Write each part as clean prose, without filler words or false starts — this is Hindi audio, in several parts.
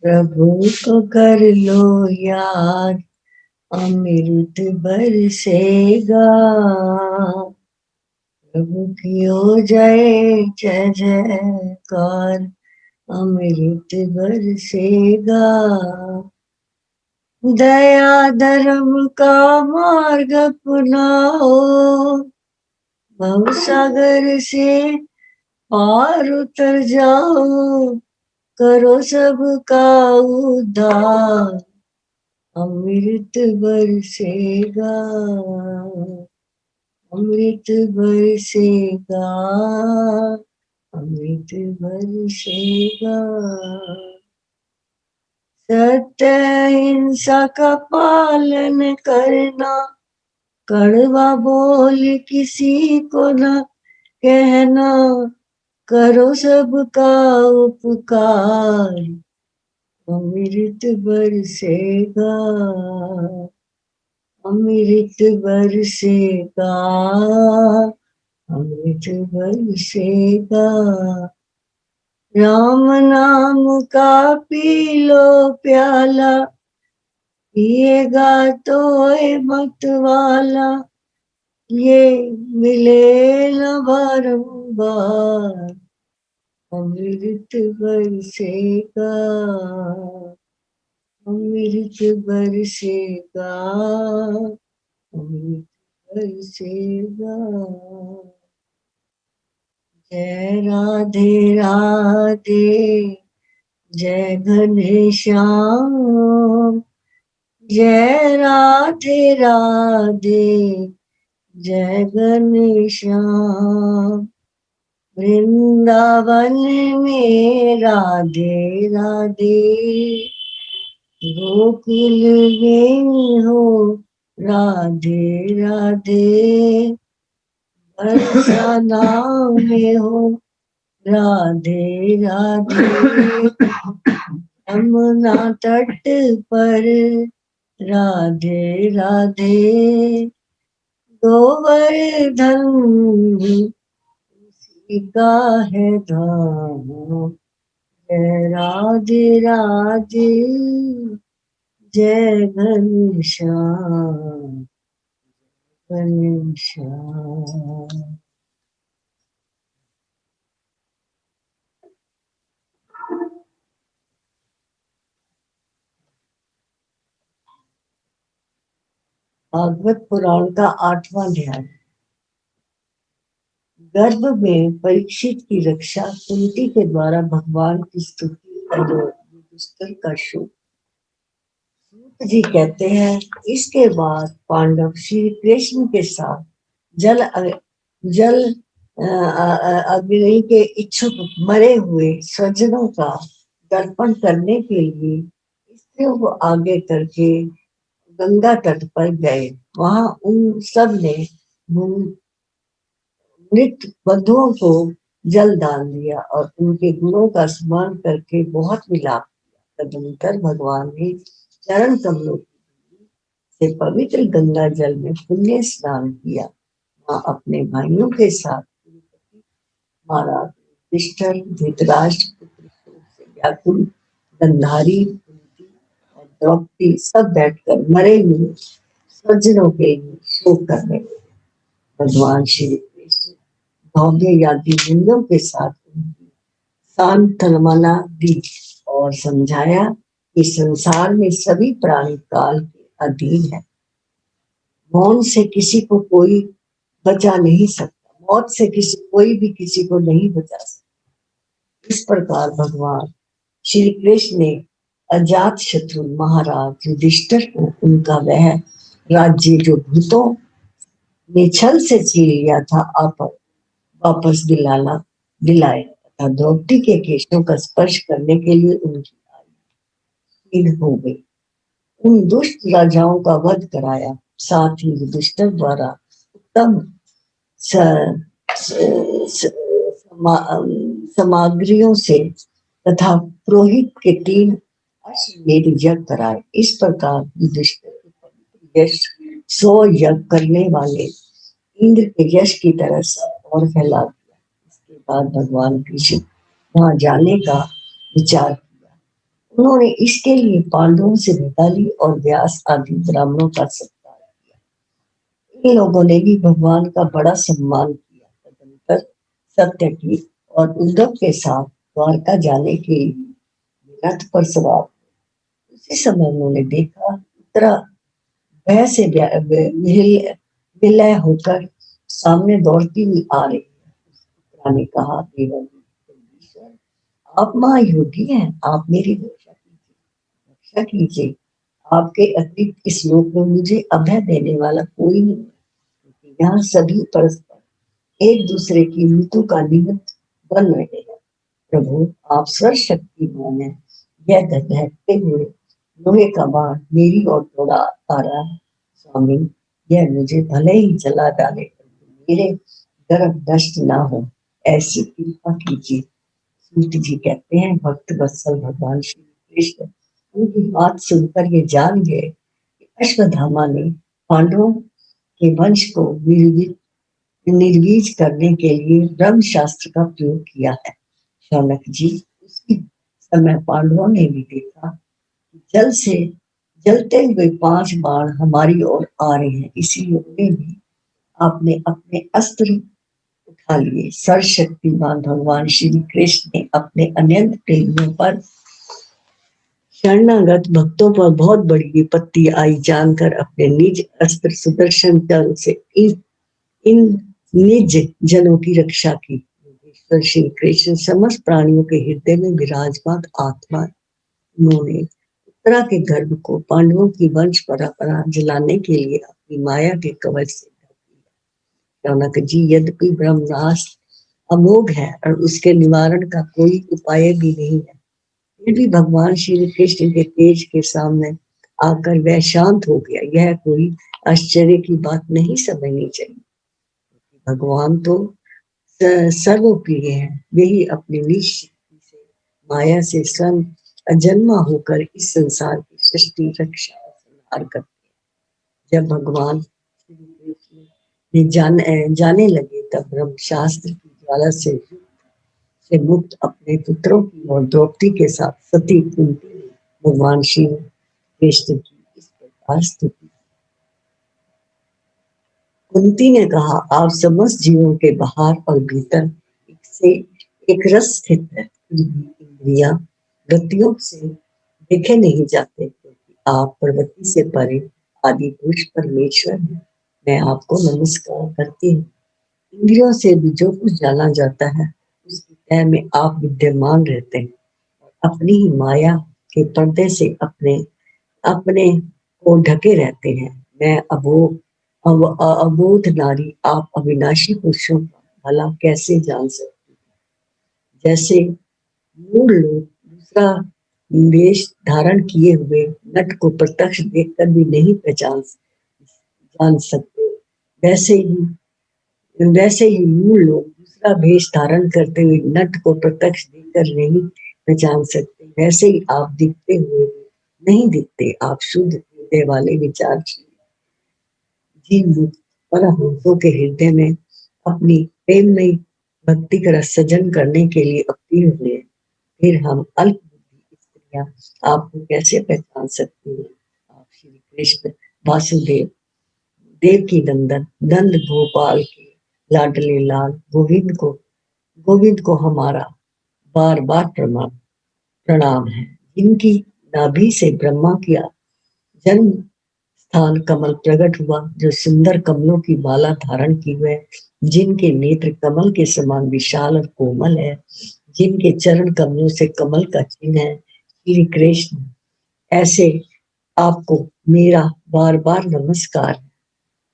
प्रभु को कर लो याद, अमृत बरसेगा। प्रभु की हो जाए जय जयकार, अमृत बरसेगा। दया धर्म का मार्ग अपनाओ, भवसागर से पार उतर जाओ। करो सबका उद्धार, अमृत बरसेगा। अमृत बरसेगा, अमृत बरसेगा। सत्य हिंसा का पालन करना, कड़वा बोल किसी को न कहना। करो सबका उपकार, अमृत बरसेगा। अमृत बरसेगा, अमृत बरसेगा। राम नाम का पी लो प्याला, पिएगा तो मत वाला। ये मिले न बारंबार, अमृत बरसेगा। अमृत बरसेगा, अमृत बरसेगा। जय राधे राधे, जय घनश्याम। जय राधे राधे, जय घनश्याम। वृंदावन में राधे राधे, गोकुल में हो राधे राधे। बरसाना में हो राधे राधे। यमुना तट पर राधे राधे। गोवर्धन उसी का है धाम, जय राधे राधे, जय घनश्याम घनश्याम। भागवत पुराण का 8वां अध्याय। गर्भ में परीक्षित की रक्षा, कुंती के द्वारा भगवान की स्तुति और युधिष्ठिर का शोक। सूत जी कहते हैं, इसके बाद पांडव श्री कृष्ण के साथ जल अग्नि के इच्छुक मरे हुए स्वजनों का तर्पण करने के लिए स्त्रियों को आगे करके गंगा तट पर गए। वहां उन सब ने मृत बंधुओं को जल डाल दिया और उनके गुणों का स्मरण करके बहुत विलाप किया। तदनंतर भगवान ने चरण कमलों से पवित्र गंगा जल में पुण्य स्नान किया। वहां अपने भाइयों के साथ महाराज युधिष्ठिर, धृतराष्ट्र, व्याकुल, गंधारी और द्रौपदी सब बैठकर मरे हुए स्वजनों के लिए शोक कर रहे थे। भगवान श्री कृष्ण भव्य यादी मुनियों के साथ उनकी सांत्वना दी और समझाया कि संसार में सभी प्राणी काल के अधीन है। मौन से किसी को कोई बचा नहीं सकता, मौत से कोई भी किसी को नहीं बचा सकता। इस प्रकार भगवान श्री कृष्ण ने अजात शत्रु महाराज युधिष्ठिर को उनका वह राज्य जो भूतों ने छल से छीन लिया था वापस दिलाए तथा द्रौपदी के केशों का स्पर्श करने के लिए उनकी आयु हो गई। उन दुष्ट राजाओं का वध कराया। साथ ही युधिष्ठिर द्वारा उत्तम सामग्रियों से तथा पुरोहित के 3 अश्वमेध यज्ञ कराए। इस प्रकार युधिष्ठिर यश 100 यज्ञ करने वाले इंद्र के यश की तरह सब और फैला दिया। इसके बाद भगवान कृष्ण वहां जाने का विचार किया उन्होंने इसके लिए पांडवों से विदा ली और व्यास आदि ब्राह्मणों का सत्कार किया। इन लोगों ने भी भगवान का बड़ा सम्मान किया। तदनंतर सत्यकी और उद्धव के साथ द्वारका जाने के लिए रथ पर सवार। उसी समय उन्होंने देखा उत्तरा भय से विलय होकर सामने दौड़ती हुई आ रही है। उत्तरा ने कहा, देवर आप महायोगी हैं, आप मेरी रक्षा कीजिए। आपके अतिरिक्त इस लोक में मुझे अभय देने वाला कोई नहीं है। यहाँ सभी परस्पर एक दूसरे की मृत्यु का निमित्त बन रहे हैं। प्रभु आप सर्वशक्तिमान हैं। यह दहकते हुए लोहे का बाण मेरी ओर दौड़ा आ रहा है। स्वामी, यह मुझे भले ही जला डाले, मेरे गर्भ नष्ट ना हो, ऐसी कृपा कीजिए। सूत जी कहते हैं, भक्त वत्सल भगवान श्री कृष्ण उनकी बात सुनकर ये जान गए कि अश्वत्थामा ने पांडवों के वंश को निर्वीज करने के लिए ब्रह्म शास्त्र का प्रयोग किया है। शौनक जी, उसी समय पांडवों ने भी देखा जल से जलते हुए 5 बाण हमारी ओर आ रहे हैं, इसलिए उन्हें भी आपने अपने अस्त्र उठा लिए। सर्वशक्तिमान भगवान श्री कृष्ण ने अपने अनंत प्रेमियों पर शरणागत भक्तों पर बहुत बड़ी विपत्ति आई जानकर अपने निज अस्त्र सुदर्शन चक्र से इन निज जनों की रक्षा की। योगेश्वर श्री कृष्ण समस्त प्राणियों के हृदय में विराजमान आत्मा। उन्होंने उत्तरा के गर्भ को पांडवों की वंश परंपरा जलाने के लिए अपनी माया के कवच से ढक दिया। रौनक जी, यद्यपि ब्रह्मास्त्र अमोघ है और उसके निवारण का कोई उपाय भी नहीं है, फिर भी भगवान श्री कृष्ण के तेज के सामने आकर वह शांत हो गया। यह कोई आश्चर्य की बात नहीं समझनी चाहिए। भगवान तो सर्वप्रिय है, वही अपनी निज शक्ति से माया से स्वयं अजन्मा होकर इस संसार की सृष्टि रक्षा और संहार करते हैं। जब भगवान श्री कृष्ण ने जाने लगे तब ब्रह्म शास्त्र की ज्वाला से मुक्त अपने पुत्रों की और द्रौपदी के साथ सती कुंती ने भगवान श्री कृष्ण की इस प्रकार स्तुति। कुंती ने कहा, आप समस्त जीवों के बाहर और भीतर एक से एक रस स्थित है। इंद्रिया गतियों से देखे नहीं जाते, क्योंकि आप प्रवृत्ति से परे आदि पुरुष परमेश्वर हैं। मैं आपको नमस्कार करती हूँ। इंद्रियों से भी जो कुछ जाना जाता है उसकी तह में आप विद्यमान रहते हैं और अपनी ही माया के पर्दे से अपने अपने को ढके रहते हैं। मैं अबोध नारी, आप अविनाशी पुरुषों का भला कैसे जान सकती हैं? जैसे मूल लोग दूसरा वेश धारण किए हुए नट को प्रत्यक्ष देखकर भी नहीं जान सकते, वैसे ही मूल लोग दूसरा भेष धारण करते हुए नट को प्रत्यक्ष देखकर नहीं पहचान सकते। वैसे ही आप दिखते हुए नहीं दिखते। आप शुद्ध हृदय वाले विचार जीव मुक्त परमहंसों के हृदय में अपनी प्रेममयी भक्ति का सजन करने के लिए अवतीर्ण हुए। फिर हम अल्प बुद्धि स्त्रियां आपको कैसे पहचान सकती हैं? आप श्री कृष्ण वासुदेव, देवकी नंदन, नंद गोपाल के लाडले लाल गोविंद को हमारा बार बार प्रणाम है, जिनकी नाभि से ब्रह्मा किया जन्म स्थान कमल प्रकट हुआ, जो सुंदर कमलों की माला धारण की हुए, जिनके नेत्र कमल के समान विशाल और कोमल है, जिनके चरण कमलों से कमल का चिन्ह है। श्री कृष्ण, ऐसे आपको मेरा बार बार नमस्कार।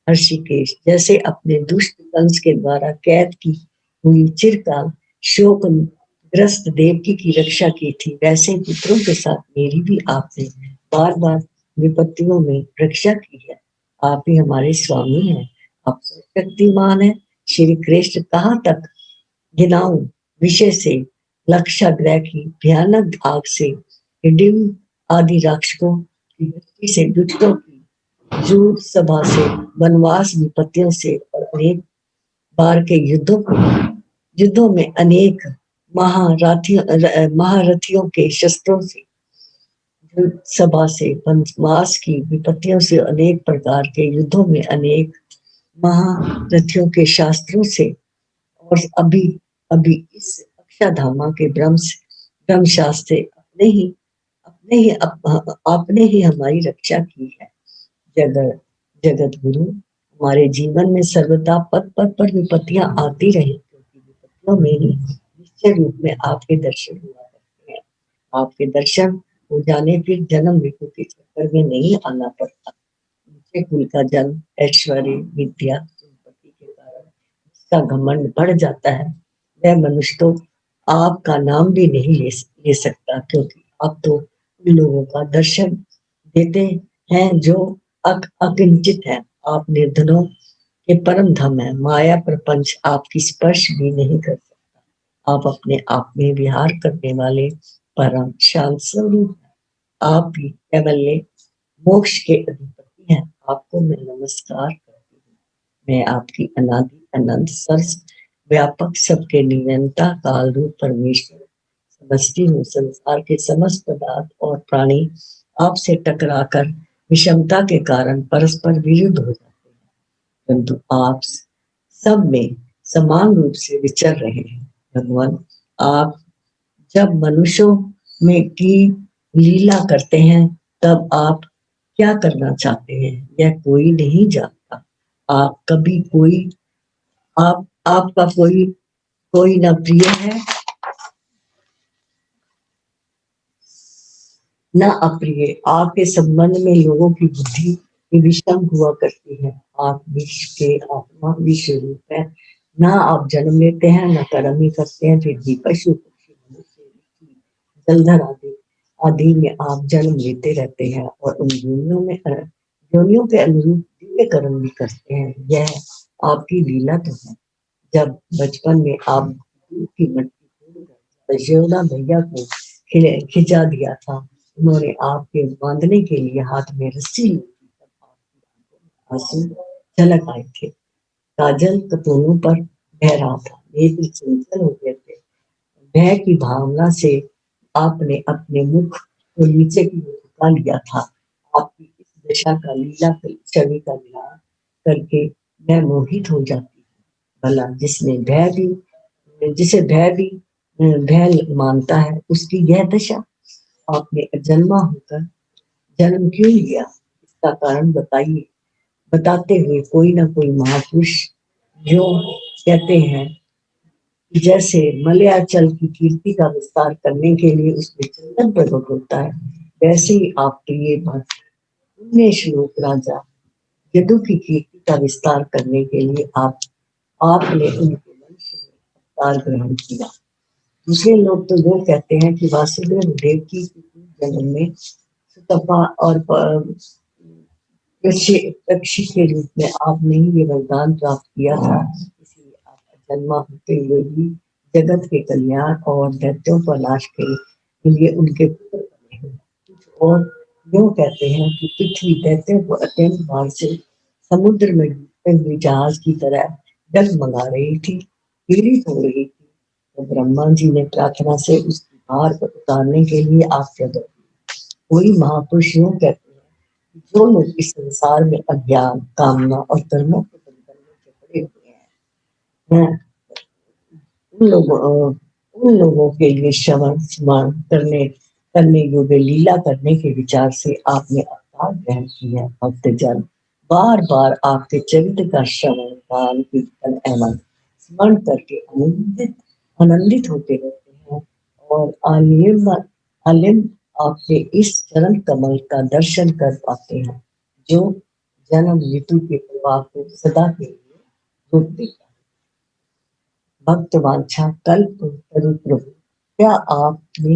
ऋषिकेश, जैसे अपने दुष्ट कंस के द्वारा कैद की हुई चिरकाल शोक ग्रस्त देवकी की रक्षा की थी, वैसे पुत्रों के साथ मेरी भी आपने बार बार विपत्तियों में रक्षा की है। आप ही हमारे स्वामी हैं, आप शक्तिमान है। श्री कृष्ण, कहाँ तक गिनाऊं विषय से लक्षाग्रह की भयानक आग से हिडिंब आदि राक्षसों की दृष्टि से दुष्टों की जूट सभा से वनवास विपत्तियों से और अनेक बार के युद्धों में अनेक महारथियों के शस्त्रों से सभा से पंचमास की विपत्तियों से, अनेक प्रकार के युद्धों में, अनेक महारथियों के शास्त्रों से, और अभी अभी इस अक्षाधामा के ब्रह्म शास्त्र से आपने ही हमारी रक्षा की है। जगत जगत गुरु, हमारे जीवन में सर्वदा पद पद पर विपत्तियां आती रही, क्योंकि विपत्तियों में ही निश्चय रूप में आपके दर्शन हुआ करते हैं। आपके दर्शन हो जाने फिर जन्म मृत्यु के चक्कर में नहीं आना पड़ता। ऊंचे कुल का जन्म ऐश्वर्य विद्या संपत्ति के कारण इसका घमंड बढ़ जाता है, वह मनुष्य तो आपका नाम भी नहीं ले सकता, क्योंकि आप तो उन लोगों का दर्शन देते हैं जो अकिंचित है। आप निर्धनों के परम धाम है, माया प्रपंच आपकी स्पर्श भी नहीं कर सकता। आप अपने आप में विहार करने वाले परम शांत स्वरूप, आप ही कैवल्य मोक्ष के अधिपति हैं। आपको मैं नमस्कार करती हूँ। मैं आपकी अनादि अनंत सर्व व्यापक सबके निरंता काल रूप परमेश्वर समझती हूँ। संसार के समस्त पदार्थ और प्राणी आपसे टकराकर विषमता के कारण परस्पर विरुद्ध हो जाते हैं, परंतु आप सब में समान रूप से विचर रहे हैं। भगवान, आप जब मनुष्यों में की लीला करते हैं, तब आप क्या करना चाहते हैं यह कोई नहीं जानता। आप कभी कोई आपका कोई कोई न प्रिय है न अप्रिय। आपके संबंध में लोगों की बुद्धि विषम हुआ करती है। आप विश्व के आत्मा विश्व रूप है। ना आप जन्म लेते हैं न कर्म ही करते हैं, फिर भी पशु पक्षी मनुष्य जलधर आदि आदि में आप जन्म लेते रहते हैं, और उन योनियों के अनुरूप दिव्य कर्म भी करते हैं। यह आपकी लीला तो है। जब बचपन में आप दूध की मटकी यशोदा मैया को खिंचा दिया था, उन्होंने आपके बांधने के लिए हाथ में रस्सी ली थी, तब आपकी आंसू झलक आए थे। काजल कतोनों पर बह रहा था, नेत्र चंचल हो गए थे। भय की भावना से आपने अपने मुख को नीचे की ओर झुका लिया था। आपकी इस दशा का लीला छवि का ध्यान करके मैं मोहित हो जाती हूँ। भला जिसे भय भी भय मानता है, उसकी यह दशा। आपने अजन्मा होकर जन्म क्यों लिया, इसका कारण बताइए। बताते हुए कोई ना कोई महापुरुष जो कहते हैं, जैसे मलयाचल की कीर्ति का विस्तार करने के लिए उसमें चंदन प्रकट होता है, वैसे ही आपके ये भक्त पुण्य श्लोक राजा यदु की कीर्ति का विस्तार करने के लिए आपने उनके वंश में अवतार ग्रहण किया। दूसरे लोग तो वो कहते हैं कि वासुदेव देव की जन्म में सुतपा और पक्षी के रूप में आपने ही ये वरदान प्राप्त किया था, इसलिए आप जन्मा होते हुए भी जगत के कल्याण और दैत्यों पर नाश के लिए उनके पुत्र बने हैं। कुछ और यूं कहते हैं कि पृथ्वी दैत्यों को अत्यंत भार से समुद्र में डूबते हुए जहाज की तरह डगमगा रही थी, पीड़ित हो रही थी, तो ब्रह्मा जी ने प्रार्थना से उसकी भार को उतारने के लिए आप प्रकट हुए। कोई महापुरुष यूं कहते हैं कि जो लोग इस संसार में अज्ञान कामना और कर्मों के बंधन में जकड़े हुए हैं, उन लोगों के लिए श्रवण स्मरण करने योग्य लीला करने के विचार से आपने अवतार ग्रहण किया है। भक्तजन बार बार आपके चरित्र का श्रवण गान कीर्तन एवं स्मरण करके आनंदित होते रहते हैं, और आलिम आपके इस चरण कमल का दर्शन कर पाते हैं, जो जन्म मृत्यु के प्रवाह को सदा के लिए रोक देता है। भक्त वांछा कल्प तरु प्रभु, क्या आपने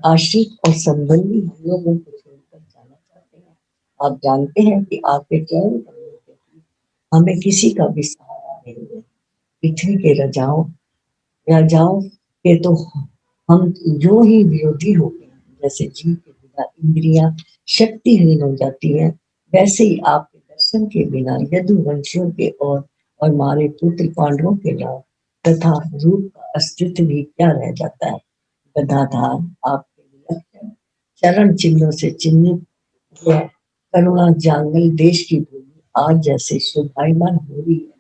आश्रित और संबंधी हम लोगों को छोड़कर जाना चाहते हैं? आप जानते हैं कि आपके चरण कमलों के प्रति हमें किसी का भी सहारा नहीं है। पृथ्वी के राजाओं के तो हम जो ही विरोधी हो गए, जैसे जीव के बिना इंद्रियां शक्तिहीन हो जाती हैं, वैसे ही आपके दर्शन के बिना यदुवंशियों के और हमारे पुत्र पांडवों के नाम तथा रूप का अस्तित्व भी क्या रह जाता है। गदाधार आपके विलक्षण चरण चिन्हों से चिन्हित यह करुणा जांगल देश की भूमि आज जैसे शोभायमान हो रही है,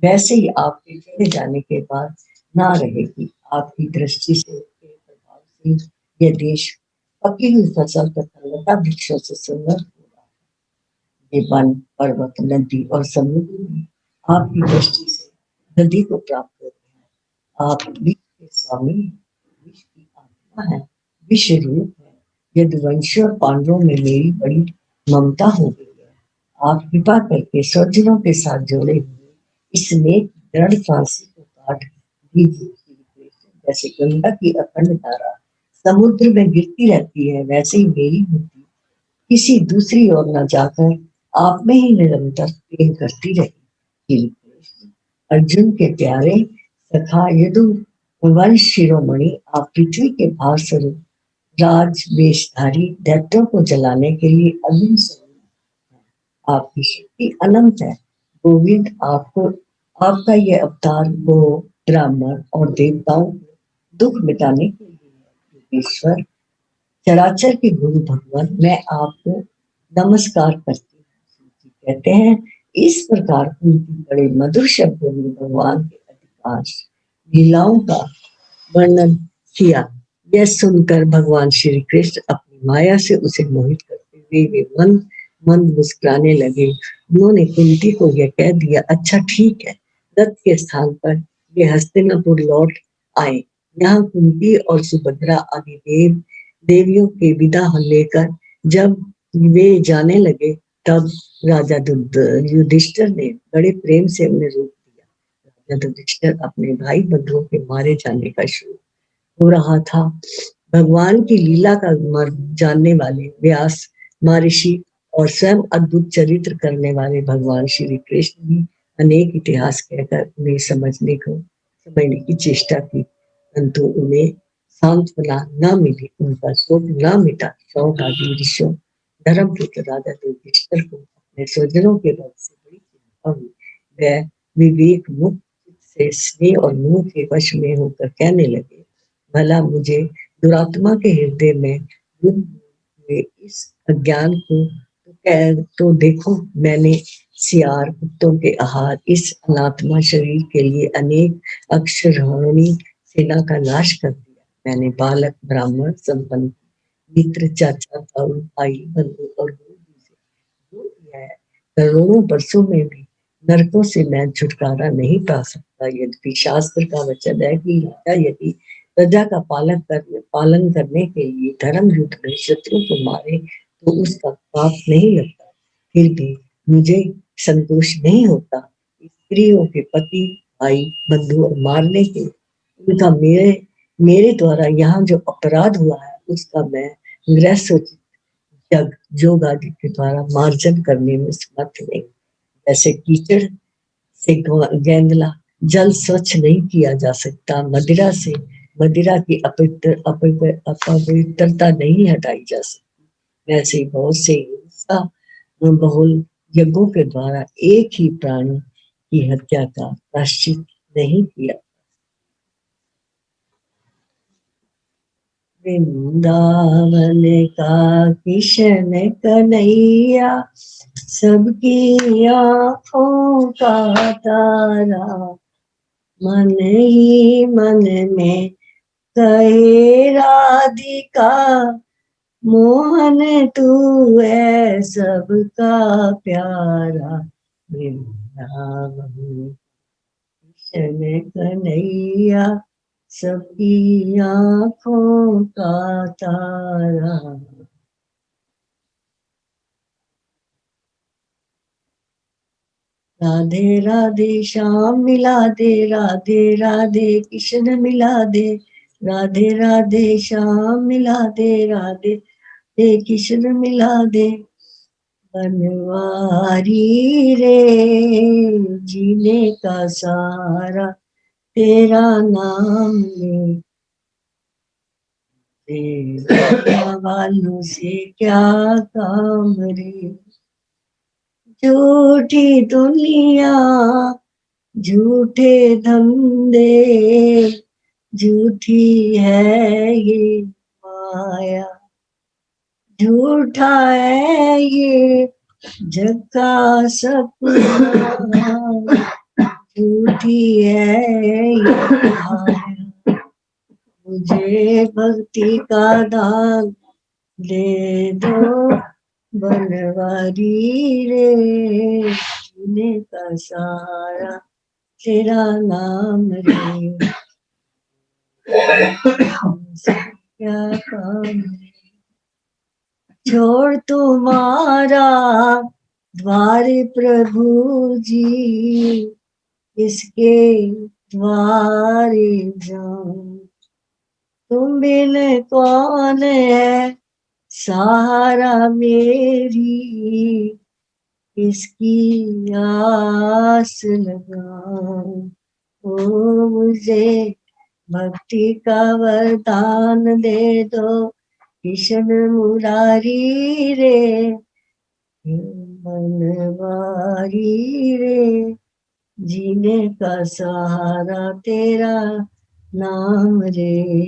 वैसे ही आपके चले जाने के बाद ना रहेगी। आपकी दृष्टि से के प्रभाव से यह देश पकी हुई फसल तथा लता वृक्षों से सुंदर हो रहा है। ये वन, पर्वत, नदी और समुद्र भी आपकी दृष्टि से नदी को प्राप्त होते हैं। आप विश्व के स्वामी, विश्व की आत्मा है, विश्व रूप है। यदुवंशी और पांडवों में मेरी बड़ी ममता हो गई है। आप कृपा करके स्वजनों के साथ जोड़े हुए इस नेक दृढ़ फांसी को काट दीजिए। जैसे गंगा की अखंड धारा समुद्र में गिरती रहती है, वैसे ही मेरी बुद्धि किसी दूसरी ओर न जाकर आप में ही निरंतर प्रेम करती रही। श्री कृष्ण अर्जुन के प्यारे सखा यदु वंश शिरोमणि, आप पृथ्वी के भार स्वरूप राज वेशधारी दैत्यों को जलाने के लिए अग्नि स्वरूप आपकी शक्ति अनंत है। गोविंद आपको आपका यह अवतार गो, ब्राह्मण और देवताओं को दुख मिटाने के लिए है। ईश्वर चराचर के गुरु भगवान, मैं आपको नमस्कार करती हूँ। कहते हैं इस प्रकार उनकी बड़े मधुर शब्दों में भगवान के अधिकांश लीलाओं का वर्णन किया। यह सुनकर भगवान श्री कृष्ण अपनी माया से उसे मोहित करते हुए वे मंद मंद मुस्कुराने लगे। उन्होंने कुंती को यह कह दिया, अच्छा ठीक है। रथ के स्थान पर वे हस्तिनापुर लौट आए। यहाँ कुंती और सुभद्रा आदि देवियों के विदा लेकर जब वे जाने लगे, तब राजा युधिष्ठिर ने बड़े प्रेम से उन्हें रोक दिया। राजा युधिष्ठिर अपने भाई बंधुओं के मारे जाने का शोक हो रहा था। भगवान की लीला का जानने वाले व्यास महर्षि और स्वयं अद्भुत चरित्र करने वाले भगवान श्री कृष्ण भी अनेक इतिहास कहकर उन्हें समझने की चेष्टा की, परंतु उन्हें सांत्वना न मिली, उनका शोक न मिटा। शौक आदि ऋषियों धर्मपुत्र राजा युधिष्ठिर को अपने स्वजनों के वध से बड़ी चिंता हुई। वह विवेक मुक्त से स्नेह और मोह के वश में होकर कहने लगे, भला मुझे दुरात्मा के हृदय में हुए इस अज्ञान को तो देखो, मैंने सियार कुत्तों के आहार इस अनात्मा शरीर के लिए अनेक अक्षरहणी सेना का नाश कर दिया। मैंने बालक, ब्राह्मण, संपन्न, मित्र, चाचा, ताऊ, भाई, बंधु और जो किया है। करोड़ों वर्षों में भी नरकों से मैं छुटकारा नहीं पा सकता। यद्यपि शास्त्र का वचन है कि राजा यदि प्रजा का पालन करने के लिए धर्म युद्ध में शत्रु को मारे तो उसका पाप नहीं लगता, फिर भी मुझे संतोष नहीं होता। स्त्रियों के पति, भाई, बंधु और मारने के उनका मेरे द्वारा यहाँ जो अपराध हुआ है उसका मैं गृह जग जोग आदि के द्वारा मार्जन करने में समर्थ नहीं। जैसे कीचड़ से गेंदला जल स्वच्छ नहीं किया जा सकता, मदिरा से मदिरा की अपवित्रता नहीं हटाई जा सकती, वैसे ही बहुत से हिंसा बहुल यज्ञों के द्वारा एक ही प्राणी की हत्या का प्रायश्चित नहीं किया। वृंदावन का कृष्ण कन्हैया, सबकी आँखों का तारा, मन ही मन में कहे राधिका, मोहन तू है सबका प्यारा। वृंदावन कृष्ण कन्हैया, सबकी आँखों का तारा। राधे राधे श्याम मिला दे, राधे राधे कृष्ण मिला दे, राधे राधे श्याम मिला दे, राधे राधे कृष्ण मिला दे। बनवारी रे जीने का सारा तेरा नाम ले, वालों से क्या काम रे। झूठी दुनिया, झूठे धंधे, झूठी है ये माया, झूठा है ये जग का सपना, झूठी है ये माया। मुझे भक्ति का दान दे दो बनवारी रे, जीने का सहारा तेरा नाम रे, क्या काम छोड़ तुम्हारा द्वारे प्रभु जी, इसके द्वारे जाऊं। तुम बिन कौन है सहारा मेरी, इसकी आस लगाऊं। ओ मुझे भक्ति का वरदान दे दो कृष्ण मुरारी रे, बनवारी रे, जीने का सहारा तेरा नाम रे,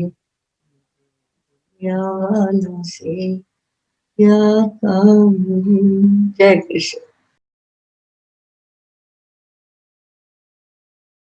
ज्ञान से क्या काम रे। जय कृष्ण।